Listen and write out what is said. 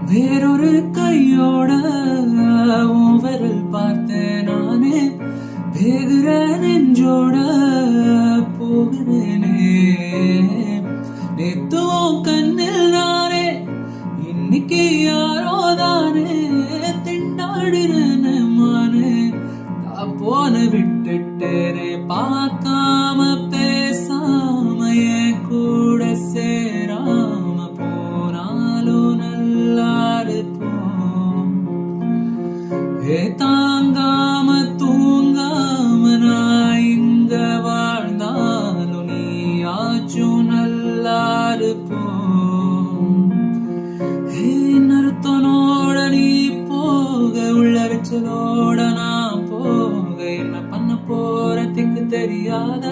வேறொரு கையோட உன் விரல் பார்த்தேன் நானே, வேகுற நெஞ்சோட போகிறேனே. நேத்தும் கண்ணில் நானே, இன்னைக்கு யாரோ தானே திண்டாடுறேன்னு மானே. போன விட்டுட்டேனே பார்க்காம பேசாம என் கூட சேராம போனாலும் நல்லா இருப்போம். தாங்காம தூங்காம நான் இங்க வாழ்ந்தாலும் நீயாச்சும் நல்லா இருப்போம். நருத்தனோட நீ போக, உள்ளரிச்சலோட நான் போக, என்ன பண்ண போறதுக்கு தெரியாத